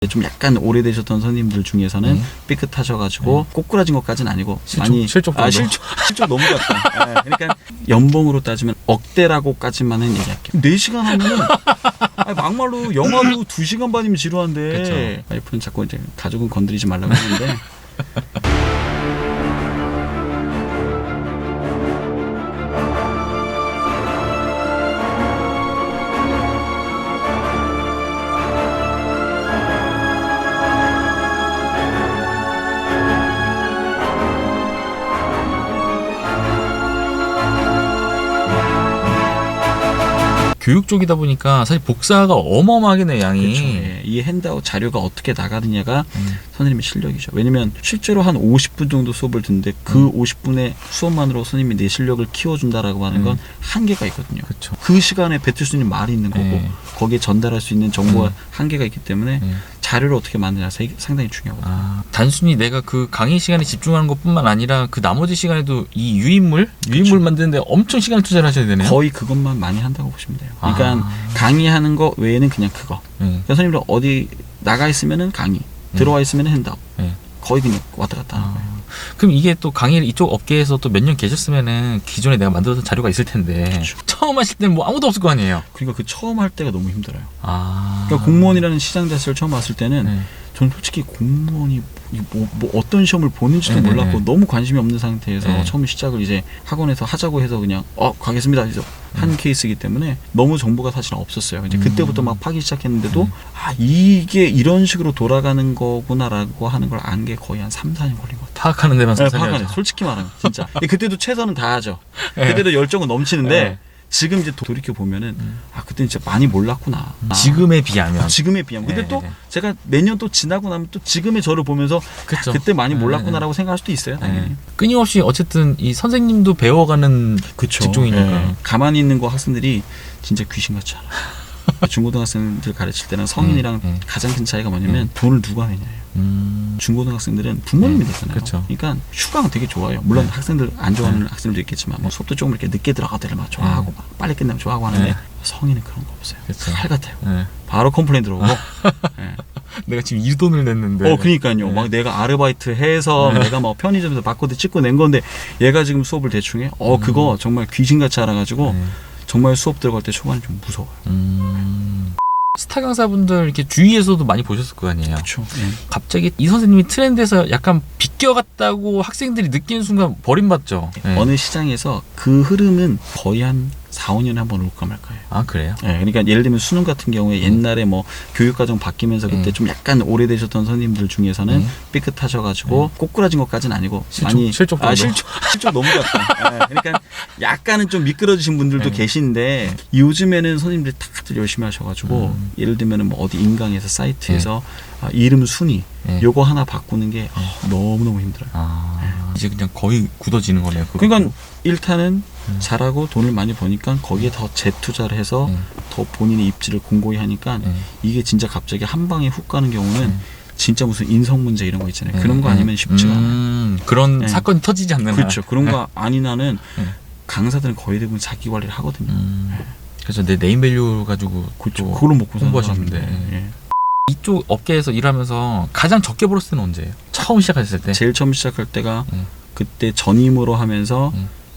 좀 약간 오래되셨던 선생님들 중에서는 삐끗하셔가지고 꼬꾸라진 것까지는 아니고 많이 실족 정도. 실족 너무 같다. 그러니까 연봉으로 따지면 억대라고까지만은 얘기할게요. 4시간 하면은 막말로 영화도 2시간 반이면 지루한데 그쵸. 와이프는 자꾸 이제 가족은 건드리지 말라고 하는데 교육 쪽이다 보니까 사실 복사가 어마어마하겠네 양이. 그렇죠. 예. 이 핸드아웃 자료가 어떻게 나가느냐가 선생님의 실력이죠. 왜냐면 실제로 한 50분 정도 수업을 듣는데 그 50분의 수업만으로 선생님이 내 실력을 키워준다라고 하는 건 한계가 있거든요. 그쵸. 그 시간에 뱉을 수 있는 말이 있는 거고 거기에 전달할 수 있는 정보가 한계가 있기 때문에 자료를 어떻게 만드냐 상당히 중요하거든요. 단순히 내가 그 강의 시간에 집중하는 것뿐만 아니라 그 나머지 시간에도 이 유인물 만드는데 엄청 시간을 투자를 하셔야 되네요. 거의 그것만 많이 한다고 보시면 돼요. 그러니까 강의하는 거 외에는 그냥 그거. 그러니까 선생님들 어디 나가 있으면은 강의, 들어와 있으면은 핸드아웃. 거의 그냥 왔다 갔다 하는 거예요. 그럼 이게 또 강의를 이쪽 업계에서 또 몇 년 계셨으면은 기존에 내가 만들었던 자료가 있을 텐데 그쵸. 처음 하실 때는 뭐 아무도 없을 거 아니에요. 그러니까 그 처음 할 때가 너무 힘들어요. 그러니까 공무원이라는 시장 자체를 처음 왔을 때는 저는 솔직히 공무원이 뭐 어떤 시험을 보는지도 몰랐고 너무 관심이 없는 상태에서 처음 시작을 이제 학원에서 하자고 해서 그냥 가겠습니다 해서 한 케이스이기 때문에 너무 정보가 사실 없었어요. 이제 그때부터 막 파기 시작했는데도 이게 이런 식으로 돌아가는 거구나라고 하는 걸 안 게 거의 한 3, 4년 걸린 것 같아요. 파악하는 데만 파악하네. 솔직히 말하면 진짜. 그때도 최선은 다하죠. 그때도 열정은 넘치는데 지금 이제 돌이켜 보면은 그때 진짜 많이 몰랐구나. 지금에 비하면. 근데 또 제가 내년 또 지나고 나면 또 지금의 저를 보면서 그때 많이 몰랐구나라고 생각할 수도 있어요. 당연히. 끊임없이 어쨌든 이 선생님도 배워가는 직종이니까. 가만히 있는 거 학생들이 진짜 귀신같이 알아. 중고등학생들 가르칠 때는 성인이랑 가장 큰 차이가 뭐냐면 돈을 누가 내냐예요. 중고등학생들은 부모님이 되잖아요. 그쵸. 그러니까 휴가가 되게 좋아요. 물론 학생들 안 좋아하는 학생들도 있겠지만 뭐 수업도 조금 이렇게 늦게 들어가도 막 좋아하고 막 빨리 끝나면 좋아하고 하는데 성인은 그런 거 없어요. 칼 같아요. 바로 컴플레인 들어오고 내가 지금 이 돈을 냈는데. 그러니까요. 막 내가 아르바이트 해서 내가 막 편의점에서 바코드 찍고 낸 건데 얘가 지금 수업을 대충 해. 그거 정말 귀신같이 알아가지고 정말 수업 들어갈 때 초반에 좀 무서워요. 스타 강사분들 이렇게 주위에서도 많이 보셨을 거 아니에요. 그렇죠. 갑자기 이 선생님이 트렌드에서 약간 비껴갔다고 학생들이 느끼는 순간 버림받죠. 어느 시장에서 그 흐름은 거의 한 4, 5년에 한 번 올까 말까요. 그래요? 그러니까 예를 들면 수능 같은 경우에 옛날에 뭐 교육과정 바뀌면서 그때 좀 약간 오래되셨던 선생님들 중에서는 삐끗하셔가지고 꼬꾸라진 것까지는 아니고 많이 실족 정도. 실족 너무 같다. 그러니까 약간은 좀 미끄러지신 분들도 계신데 요즘에는 선생님들이 다들 열심히 하셔가지고 예를 들면 뭐 어디 인강에서 사이트에서 이름 순위 요거 하나 바꾸는 게 너무너무 힘들어요. 이제 그냥 거의 굳어지는 거네요. 그러니까 일단은 잘하고 돈을 많이 버니까 거기에 더 재투자를 해서 더 본인의 입지를 공고히 하니까 이게 진짜 갑자기 한 방에 훅 가는 경우는 진짜 무슨 인성 문제 이런 거 있잖아요. 그런 거 아니면 쉽지가 않아요. 그런 사건이 터지지 않는 그렇죠. 그런 거 아닌 한은 강사들은 거의 대부분 자기 관리를 하거든요. 그래서 내 네임밸류 가지고 그걸로 먹고 홍보하시는데 이쪽 업계에서 일하면서 가장 적게 벌었을 때는 언제예요? 처음 시작했을 때? 제일 처음 시작할 때가 그때 전임으로 하면서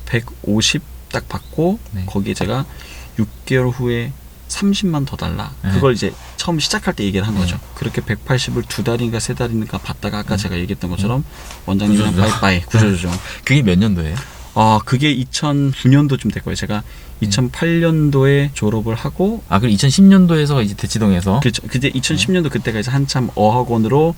150 딱 받고 거기에 제가 6개월 후에 30만 더 달라. 그걸 이제 처음 시작할 때 얘기를 한 거죠. 그렇게 180을 2달인가 3달인가 받다가 아까 제가 얘기했던 것처럼 원장님이랑 빠이빠이 구조조정. 그게 몇 년도예요? 그게 2009년도쯤 될 거예요. 제가 2008년도에 졸업을 하고 그럼 2010년도에서 이제 대치동에서 그렇죠. 그때 2010년도 그때가 이제 한참 어학원으로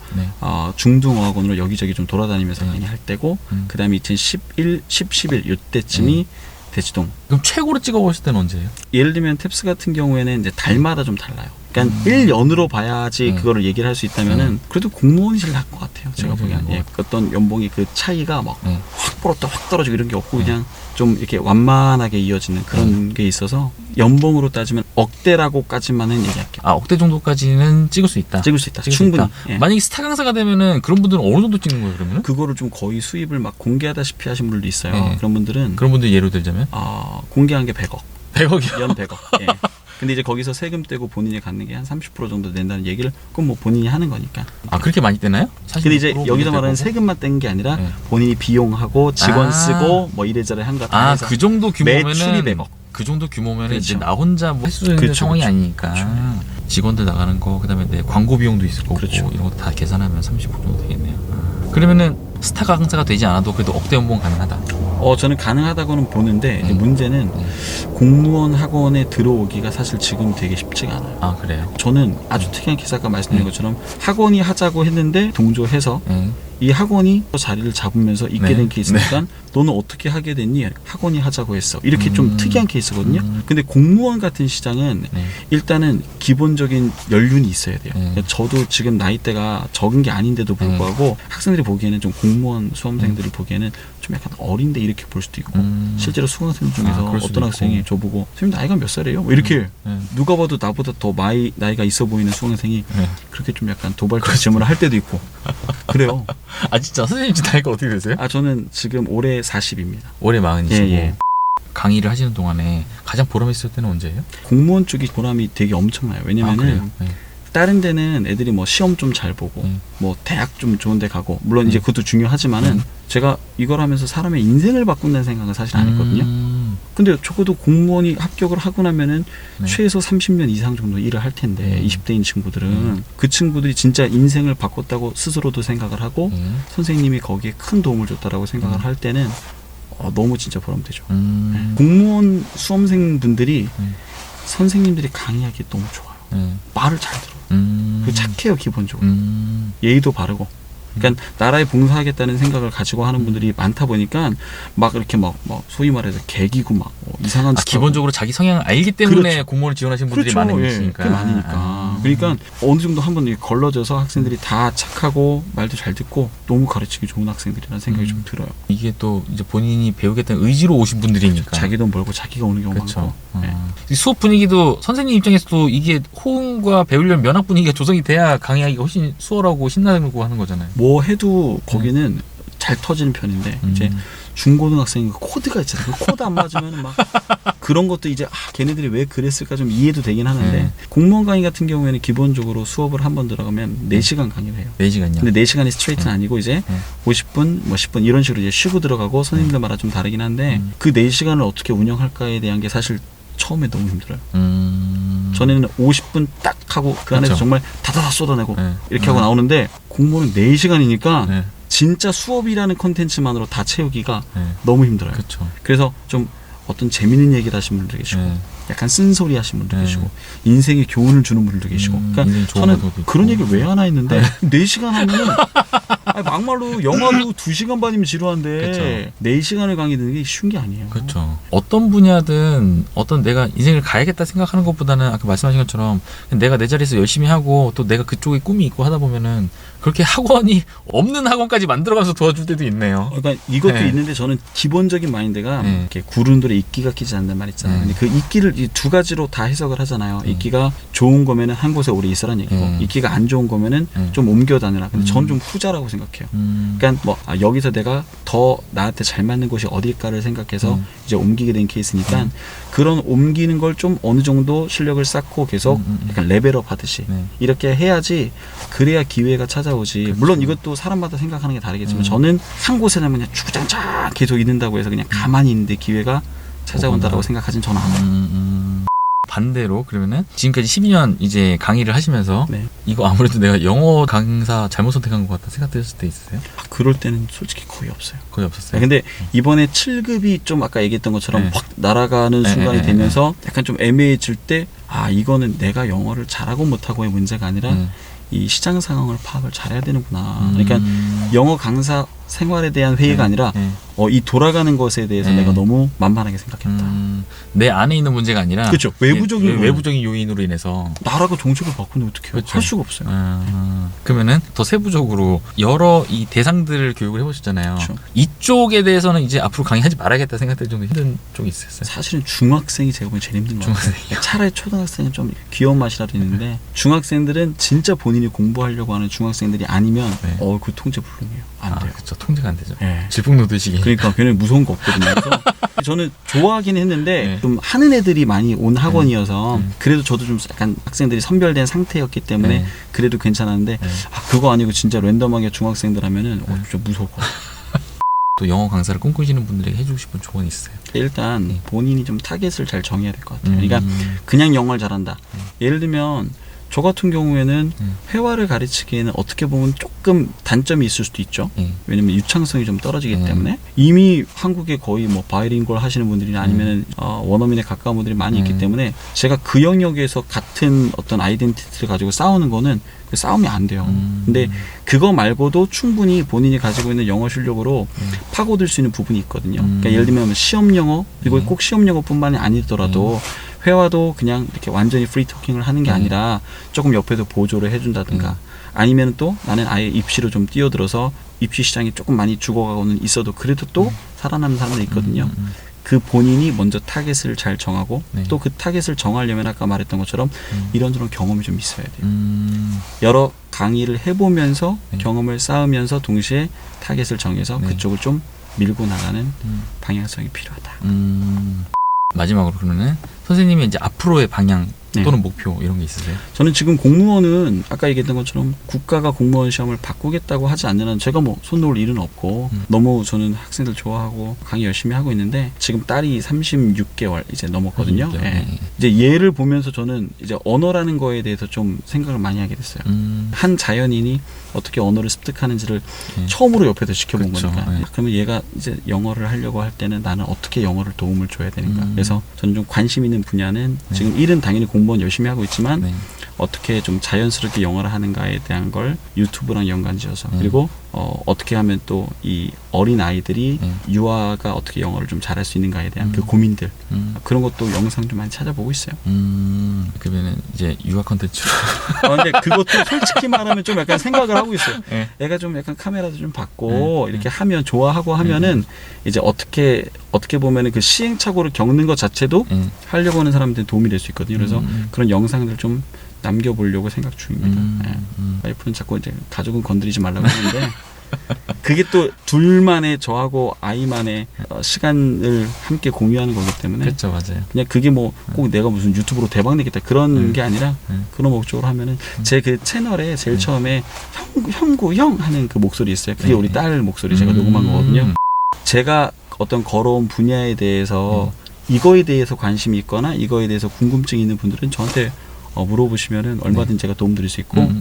중등 어학원으로 여기저기 좀 돌아다니면서 강의할 때고 그다음에 2011, 11 이때쯤이 대치동. 그럼 최고로 찍어보실 때는 언제예요? 예를 들면 탭스 같은 경우에는 이제 달마다 좀 달라요. 그러니까 1년으로 봐야지 그거를 얘기를 할 수 있다면은 그래도 공무원이 제일 나은 것 같아요. 제가 보기엔. 어떤 연봉이 그 차이가 막 확 벌었다 확 떨어지고 이런 게 없고 그냥 좀 이렇게 완만하게 이어지는 그런 게 있어서 연봉으로 따지면 억대라고까지만은 얘기할게요. 억대 정도까지는 찍을 수 있다. 찍을 수 있다. 충분히. 만약에 스타 강사가 되면은 그런 분들은 어느 정도 찍는 거예요, 그러면은? 그거를 좀 거의 수입을 막 공개하다시피 하신 분들도 있어요. 그런 분들은 그런 분들 예로 들자면 공개한 게 100억. 100억이요? 연 100억. 근데 이제 거기서 세금 떼고 본인이 갖는 게 한 30% 정도 낸다는 얘기를 그건 뭐 본인이 하는 거니까. 아 그렇게 많이 떼나요? 근데 이제 여기서 말하는 세금만 뗀 게 아니라 네. 본인이 비용하고 직원 쓰고 뭐 이래저래 한 거 다 해서 그 정도 규모면은 매출이 100억. 그 정도 규모면 그렇죠. 이제 나 혼자 뭐 할 수 있는 상황이 아니니까 직원들 나가는 거 그다음에 내 광고 비용도 있을 거고 그렇죠. 이런 거 다 계산하면 30% 정도 되겠네요. 그러면은 스타 강사가 되지 않아도 그래도 억대 연봉 가능하다. 저는 가능하다고는 보는데 이제 문제는 공무원 학원에 들어오기가 사실 지금 되게 쉽지가 않아요. 아 그래요? 저는 아주 특이한 케이스 아까 말씀드린 것처럼 학원이 하자고 했는데 동조해서 네. 이 학원이 또 자리를 잡으면서 있게 네. 된 케이스니까 너는 어떻게 하게 됐니? 학원이 하자고 했어. 이렇게 좀 특이한 케이스거든요. 근데 공무원 같은 시장은 네. 일단은 기본적인 연륜이 있어야 돼요. 네. 저도 지금 나이대가 적은 게 아닌데도 불구하고 학생들이 보기에는 좀 공무원 수험생들이 보기에는 좀 약간 어린데 이렇게 볼 수도 있고 실제로 수강생 중에서 그럴 수도 어떤 학생이 있고. 저보고 선생님 나이가 몇 살이에요? 뭐 이렇게 누가 봐도 나보다 더 나이가 있어 보이는 수강생이 그렇게 좀 약간 도발적 질문을 할 때도 있고 그래요. 아 진짜 선생님 나이가 어떻게 되세요? 저는 지금 올해 40입니다. 올해 40이시고 예. 강의를 하시는 동안에 가장 보람 있을 때는 언제예요? 공무원 쪽이 보람이 되게 엄청나요. 왜냐면은 그래요? 네. 다른 데는 애들이 뭐 시험 좀 잘 보고 뭐 대학 좀 좋은 데 가고 물론 이제 그것도 중요하지만은 제가 이걸 하면서 사람의 인생을 바꾼다는 생각은 사실 안 했거든요. 근데 적어도 공무원이 합격을 하고 나면은 최소 30년 이상 정도 일을 할 텐데 20대인 친구들은 그 친구들이 진짜 인생을 바꿨다고 스스로도 생각을 하고 선생님이 거기에 큰 도움을 줬다라고 생각을 할 때는 너무 진짜 보람되죠. 공무원 수험생분들이 선생님들이 강의하기 너무 좋아요. 말을 잘 들어요. 그리고 착해요 기본적으로. 예의도 바르고. 그러니까 나라에 봉사하겠다는 생각을 가지고 하는 분들이 많다 보니까 막 이렇게 막 소위 말해서 개기고 막 이상한 짓 기본적으로 자기 성향을 알기 때문에 그렇죠. 공무원을 지원하시는 분들이 그렇죠. 많으니까. 꽤 많으니까. 그러니까 어느 정도 한번 걸러져서 학생들이 다 착하고 말도 잘 듣고 너무 가르치기 좋은 학생들이라는 생각이 좀 들어요. 이게 또 이제 본인이 배우겠다는 의지로 오신 분들이니까. 자기 돈 벌고 자기가 오는 경우가 그렇죠. 많고. 이 수업 분위기도 선생님 입장에서도 이게 호응과 배우려는 면학 분위기가 조성이 돼야 강의하기가 훨씬 수월하고 신나고 하는 거잖아요. 뭐 해도 거기는 잘 터지는 편인데 이제 중고등학생 코드가 있잖아요. 그 코드 안 맞으면 막 그런 것도 이제 걔네들이 왜 그랬을까 좀 이해도 되긴 하는데 공무원 강의 같은 경우에는 기본적으로 수업을 한 번 들어가면 4시간 강의를 해요. 4시간요? 근데 4시간이 스트레이트는 아니고 이제 50분, 뭐 10분 이런 식으로 이제 쉬고 들어가고 선생님들 말은 좀 다르긴 한데 그 4시간을 어떻게 운영할까에 대한 게 사실 처음에 너무 힘들어요. 전에는 50분 딱 하고 그 안에서 그렇죠. 정말 다다다 쏟아내고 이렇게 하고 나오는데 공무원은 4시간이니까 진짜 수업이라는 컨텐츠만으로 다 채우기가 너무 힘들어요. 그렇죠. 그래서 좀 어떤 재밌는 얘기를 하신 분들 계시고 약간 쓴소리 하신 분들 계시고 인생에 교훈을 주는 분들도 계시고 그러니까 저는 그런 얘기를 왜 하나 했는데 4시간 하면은 막말로 영화도 2시간 반이면 지루한데 4시간을 강의 듣는 게 쉬운 게 아니에요. 그렇죠. 어떤 분야든 어떤 내가 인생을 가야겠다 생각하는 것보다는 아까 말씀하신 것처럼 내가 내 자리에서 열심히 하고 또 내가 그쪽에 꿈이 있고 하다 보면은 그렇게 학원이 없는 학원까지 만들어가면서 도와줄 때도 있네요. 그러니까 이것도 있는데 저는 기본적인 마인드가 이렇게 구른돌에 이끼가 끼지 않는 말 있잖아요. 근데 그 이끼를 이 두 가지로 다 해석을 하잖아요. 이끼가 좋은 거면은 한 곳에 오래 있으라는 얘기고 이끼가 안 좋은 거면은 좀 옮겨 다니라. 근데 저는 좀 후자라고 생각해요. 그러니까 뭐 여기서 내가 더 나한테 잘 맞는 곳이 어딜까를 생각해서 이제 옮기게 된 케이스니까 그런 옮기는 걸 좀 어느 정도 실력을 쌓고 계속 약간 레벨업 하듯이 이렇게 해야지 그래야 기회가 찾아오지. 물론 이것도 사람마다 생각하는 게 다르겠지만 저는 한 곳에는 그냥 주구장창 계속 있는다고 해서 그냥 가만히 있는데 기회가 찾아온다라고 생각하진 저는 않아요. 반대로 그러면은 지금까지 12년 이제 강의를 하시면서 이거 아무래도 내가 영어 강사 잘못 선택한 것 같다 생각되셨을 때 있으세요? 그럴 때는 솔직히 거의 없어요. 거의 없었어요. 근데 이번에 7급이 좀 아까 얘기했던 것처럼 확 날아가는 순간이 되면서 약간 좀 애매해질 때 이거는 내가 영어를 잘하고 못하고의 문제가 아니라 이 시장 상황을 파악을 잘해야 되는구나. 그러니까 영어 강사 생활에 대한 회의가 아니라 이 돌아가는 것에 대해서 내가 너무 만만하게 생각했다. 내 안에 있는 문제가 아니라 그렇죠. 외부적인 요인으로 인해서 나라가 정책을 바꾸는데 어떻게 해요? 그렇죠. 할 수가 없어요. 그러면은 더 세부적으로 여러 이 대상들을 교육을 해보셨잖아요. 그렇죠. 이쪽에 대해서는 이제 앞으로 강의하지 말아야겠다 생각될 정도 힘든 쪽이 있었어요. 사실은 중학생이 제가 보기엔 제일 힘든 것 같아요. 차라리 초등학생은 좀 귀여운 맛이라도 있는데 중학생들은 진짜 본인이 공부하려고 하는 중학생들이 아니면 그 통제 불능이에요. 안 돼요. 그렇죠. 통제가 안 되죠. 네. 질풍노도식이. 그러니까 걔는 무서운 거 없거든요. 그래서 저는 좋아하긴 했는데 네. 좀 하는 애들이 많이 온 학원이어서 그래도 저도 좀 약간 학생들이 선별된 상태였기 때문에 네. 그래도 괜찮았는데 네. 그거 아니고 진짜 랜덤하게 중학생들 하면은 진짜 무서울 것 같아요. 또 영어 강사를 꿈꾸시는 분들에게 해주고 싶은 조언이 있으세요? 일단 네. 본인이 좀 타겟을 잘 정해야 될 것 같아요. 그러니까 그냥 영어를 잘한다. 예를 들면 저 같은 경우에는 회화를 가르치기에는 어떻게 보면 조금 단점이 있을 수도 있죠. 왜냐면 유창성이 좀 떨어지기 때문에 이미 한국에 거의 뭐 바이링구얼 하시는 분들이나 아니면 원어민에 가까운 분들이 많이 있기 때문에 제가 그 영역에서 같은 어떤 아이덴티티를 가지고 싸우는 거는 그 싸움이 안 돼요. 근데 그거 말고도 충분히 본인이 가지고 있는 영어 실력으로 파고들 수 있는 부분이 있거든요. 그러니까 예를 들면 시험 영어, 그리고 꼭 시험 영어뿐만이 아니더라도 회화도 그냥 이렇게 완전히 프리 토킹을 하는 게 아니라 조금 옆에서 보조를 해준다든가 아니면 또 나는 아예 입시로 좀 뛰어들어서 입시 시장이 조금 많이 죽어가고는 있어도 그래도 또 살아남는 사람들이 있거든요. 그 본인이 먼저 타겟을 잘 정하고 또 그 타겟을 정하려면 아까 말했던 것처럼 이런저런 경험이 좀 있어야 돼요. 여러 강의를 해보면서 경험을 쌓으면서 동시에 타겟을 정해서 그쪽을 좀 밀고 나가는 방향성이 필요하다. 마지막으로 그러면 선생님이 이제 앞으로의 방향 네. 또는 목표 이런 게 있으세요? 저는 지금 공무원은 아까 얘기했던 것처럼 국가가 공무원 시험을 바꾸겠다고 하지 않는 한 제가 뭐 손 놓을 일은 없고 너무 저는 학생들 좋아하고 강의 열심히 하고 있는데 지금 딸이 36개월 이제 넘었거든요. 네. 이제 얘를 보면서 저는 이제 언어라는 거에 대해서 좀 생각을 많이 하게 됐어요. 한 자연인이 어떻게 언어를 습득하는지를 처음으로 옆에서 지켜본 그렇죠. 거니까. 그러면 얘가 이제 영어를 하려고 할 때는 나는 어떻게 영어를 도움을 줘야 되는가. 그래서 저는 좀 관심 있는 분야는 지금 일은 당연히 공무원 열심히 하고 있지만 어떻게 좀 자연스럽게 영어를 하는가에 대한 걸 유튜브랑 연관지어서 그리고 어떻게 하면 또 이 어린 아이들이 유아가 어떻게 영어를 좀 잘할 수 있는가에 대한 그 고민들 그런 것도 영상 좀 많이 찾아보고 있어요. 그러면은 이제 유아 컨텐츠로. 근데 그것도 솔직히 말하면 좀 약간 생각을 하고 있어요. 애가 좀 약간 카메라도 좀 받고 이렇게 하면 좋아하고 하면은 이제 어떻게 보면은 그 시행착오를 겪는 것 자체도 하려고 하는 사람들한테 도움이 될 수 있거든요. 그래서 그런 영상들 좀 남겨보려고 생각 중입니다. 와이프는 자꾸 이제 가족은 건드리지 말라고 하는데 그게 또 둘만의 저하고 아이만의 시간을 함께 공유하는 거기 때문에 그렇죠, 맞아요. 그냥 그게 뭐 꼭 내가 무슨 유튜브로 대박 내겠다 그런 게 아니라 그런 목적으로 하면은 제 그 채널에 제일 처음에 형구 형 하는 그 목소리 있어요. 그게 우리 딸 목소리 제가 녹음한 거거든요. 제가 어떤 걸어온 분야에 대해서 이거에 대해서 관심이 있거나 이거에 대해서 궁금증이 있는 분들은 저한테 물어보시면은 얼마든지 제가 도움드릴 수 있고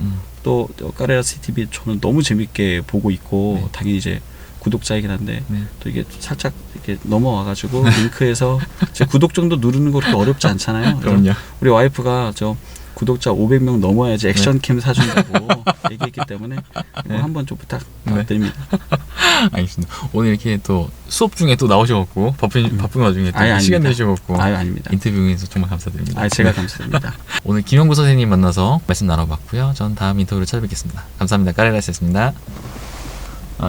또 까레라 CTV 저는 너무 재밌게 보고 있고 당연히 이제 구독자이긴 한데 또 이게 살짝 이렇게 넘어와가지고 링크에서 제 구독 정도 누르는 거 그렇게 어렵지 않잖아요. 그럼요. 우리 와이프가 저 구독자 500명 넘어야지 액션캠 사준다고 얘기했기 때문에 뭐 한번 좀 부탁드립니다. 알겠습니다. 오늘 이렇게 또 수업 중에 또 나오셔갖고 바쁜 와중에 또 시간 내주셔갖고 아닙니다. 인터뷰 응해서 정말 감사드립니다. 제가 감사드립니다. 오늘 김영구 선생님 만나서 말씀 나눠봤고요. 전 다음 인터뷰로 찾아뵙겠습니다. 감사합니다. 까레라스였습니다.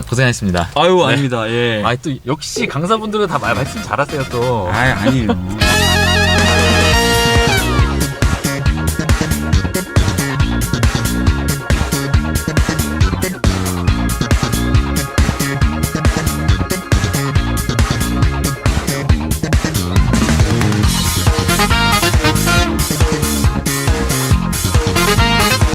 고생하셨습니다. 아닙니다. 예. 또 역시 강사분들은 다 말씀 잘하세요 또. 아니에요.